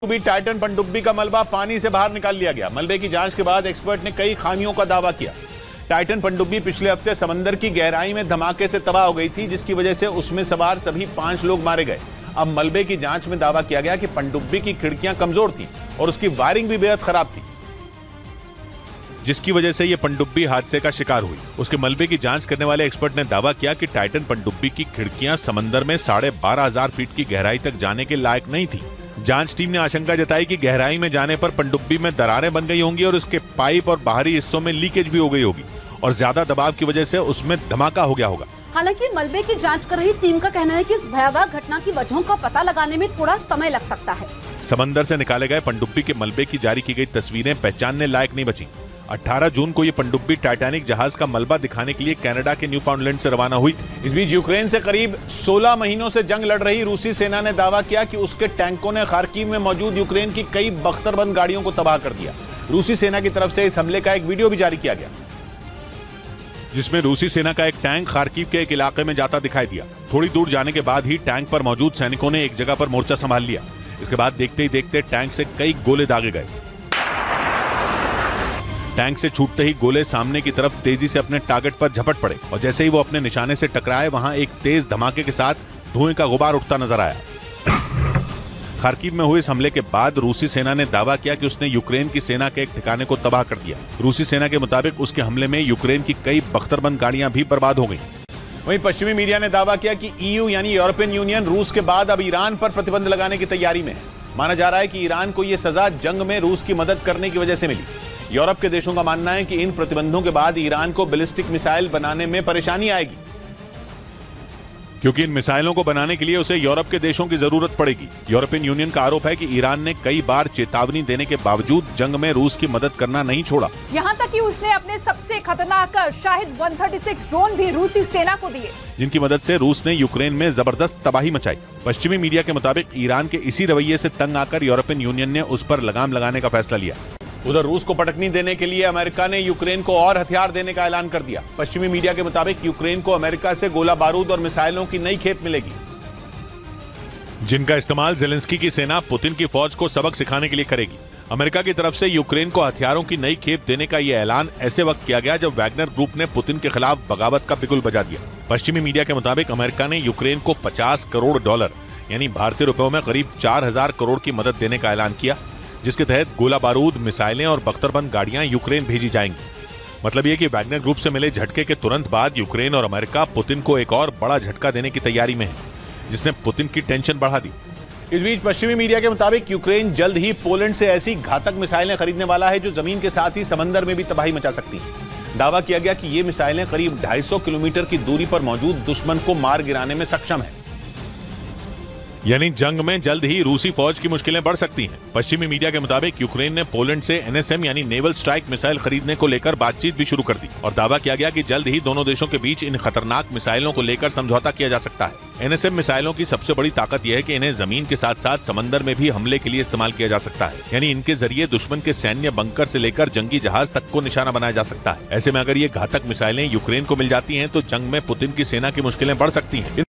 Titan पनडुब्बी का मलबा पानी से बाहर निकाल लिया गया। मलबे की जांच के बाद एक्सपर्ट ने कई खामियों का दावा किया। टाइटन पनडुब्बी पिछले हफ्ते समंदर की गहराई में धमाके से तबाह हो गई थी, जिसकी वजह से उसमें सवार सभी 5 लोग मारे गए। अब मलबे की जांच में दावा किया गया कि पनडुब्बी की खिड़कियां कमजोर थी और उसकी वायरिंग भी बेहद खराब थी, जिसकी वजह से यह पनडुब्बी हादसे का शिकार हुई। उसके मलबे की जांच करने वाले एक्सपर्ट ने दावा किया कि टाइटन पनडुब्बी की खिड़कियां समंदर में 12,500 फीट की गहराई तक जाने के लायक नहीं थी। जांच टीम ने आशंका जताई कि गहराई में जाने पर पनडुब्बी में दरारें बन गई होंगी और उसके पाइप और बाहरी हिस्सों में लीकेज भी हो गई होगी और ज्यादा दबाव की वजह से उसमें धमाका हो गया होगा। हालांकि मलबे की जांच कर रही टीम का कहना है कि इस भयावह घटना की वजहों का पता लगाने में थोड़ा समय लग सकता है। समंदर से निकाले गए पनडुब्बी के मलबे की जारी की गई तस्वीरें पहचानने लायक नहीं बची। 18 जून को ये पनडुब्बी टाइटैनिक जहाज का मलबा दिखाने के लिए कनाडा के न्यूफाउंडलैंड से रवाना हुई। इस बीच यूक्रेन से करीब 16 महीनों से जंग लड़ रही रूसी सेना ने दावा किया कि उसके टैंकों ने खार्किव में मौजूद यूक्रेन की कई बख्तरबंद गाड़ियों को तबाह कर दिया। रूसी सेना की तरफ से इस हमले का एक वीडियो भी जारी किया गया, जिसमें रूसी सेना का एक टैंक खार्किव के एक इलाके में जाता दिखाई दिया। थोड़ी दूर जाने के बाद ही टैंक पर मौजूद सैनिकों ने एक जगह पर मोर्चा संभाल लिया। इसके बाद देखते ही देखते टैंक से कई गोले दागे गए। टैंक से छूटते ही गोले सामने की तरफ तेजी से अपने टारगेट पर झपट पड़े और जैसे ही वो अपने निशाने से टकराए, वहां एक तेज धमाके के साथ धुएं का गुबार उठता नजर आया। खार्किव में हुए इस हमले के बाद रूसी सेना ने दावा किया कि उसने यूक्रेन की सेना के एक ठिकाने को तबाह कर दिया। रूसी सेना के मुताबिक उसके हमले में यूक्रेन की कई बख्तरबंद गाड़ियां भी बर्बाद हो गईं। वहीं पश्चिमी मीडिया ने दावा किया कि ईयू यानी यूरोपियन यूनियन रूस के बाद अब ईरान पर प्रतिबंध लगाने की तैयारी में है। माना जा रहा है कि ईरान को यह सजा जंग में रूस की मदद करने की वजह से मिली। यूरोप के देशों का मानना है कि इन प्रतिबंधों के बाद ईरान को बैलिस्टिक मिसाइल बनाने में परेशानी आएगी, क्योंकि इन मिसाइलों को बनाने के लिए उसे यूरोप के देशों की जरूरत पड़ेगी। यूरोपियन यूनियन का आरोप है कि ईरान ने कई बार चेतावनी देने के बावजूद जंग में रूस की मदद करना नहीं छोड़ा। यहाँ तक कि उसने अपने सबसे खतरनाक शाहिद 136 ड्रोन भी रूसी सेना को दिए, जिनकी मदद से रूस ने यूक्रेन में जबरदस्त तबाही मचाई। पश्चिमी मीडिया के मुताबिक ईरान के इसी रवैये से तंग आकर यूरोपियन यूनियन ने उस पर लगाम लगाने का फैसला लिया। उधर रूस को पटकनी देने के लिए अमेरिका ने यूक्रेन को और हथियार देने का ऐलान कर दिया। पश्चिमी मीडिया के मुताबिक यूक्रेन को अमेरिका से गोला बारूद और मिसाइलों की नई खेप मिलेगी, जिनका इस्तेमाल जेलेंस्की की सेना पुतिन की फौज को सबक सिखाने के लिए करेगी। अमेरिका की तरफ से यूक्रेन को हथियारों की नई खेप देने का यह ऐलान ऐसे वक्त किया गया जब वैगनर ग्रुप ने पुतिन के खिलाफ बगावत का बिगुल बजा दिया। पश्चिमी मीडिया के मुताबिक अमेरिका ने यूक्रेन को $50 करोड़ यानी भारतीय रुपयों में करीब 4,000 करोड़ की मदद देने का ऐलान किया, जिसके तहत गोला बारूद, मिसाइलें और बख्तरबंद गाड़ियां यूक्रेन भेजी जाएंगी। मतलब ये कि वैगनर ग्रुप से मिले झटके के तुरंत बाद यूक्रेन और अमेरिका पुतिन को एक और बड़ा झटका देने की तैयारी में है, जिसने पुतिन की टेंशन बढ़ा दी। इस बीच पश्चिमी मीडिया के मुताबिक यूक्रेन जल्द ही पोलैंड से ऐसी घातक मिसाइलें खरीदने वाला है जो जमीन के साथ ही समंदर में भी तबाही मचा सकती हैं। दावा किया गया कि ये मिसाइलें करीब 250 किलोमीटर की दूरी पर मौजूद दुश्मन को मार गिराने में सक्षम है। यानी जंग में जल्द ही रूसी फौज की मुश्किलें बढ़ सकती हैं। पश्चिमी मीडिया के मुताबिक यूक्रेन ने पोलैंड से NSM यानी नेवल स्ट्राइक मिसाइल खरीदने को लेकर बातचीत भी शुरू कर दी और दावा किया गया कि जल्द ही दोनों देशों के बीच इन खतरनाक मिसाइलों को लेकर समझौता किया जा सकता है। NSM मिसाइलों की सबसे बड़ी ताकत यह है कि इन्हें जमीन के साथ साथ समंदर में भी हमले के लिए इस्तेमाल किया जा सकता है। यानी इनके जरिए दुश्मन के सैन्य बंकर से लेकर जंगी जहाज तक को निशाना बनाया जा सकता है। ऐसे में अगर ये घातक मिसाइलें यूक्रेन को मिल जाती हैं तो जंग में पुतिन की सेना की मुश्किलें बढ़ सकती हैं।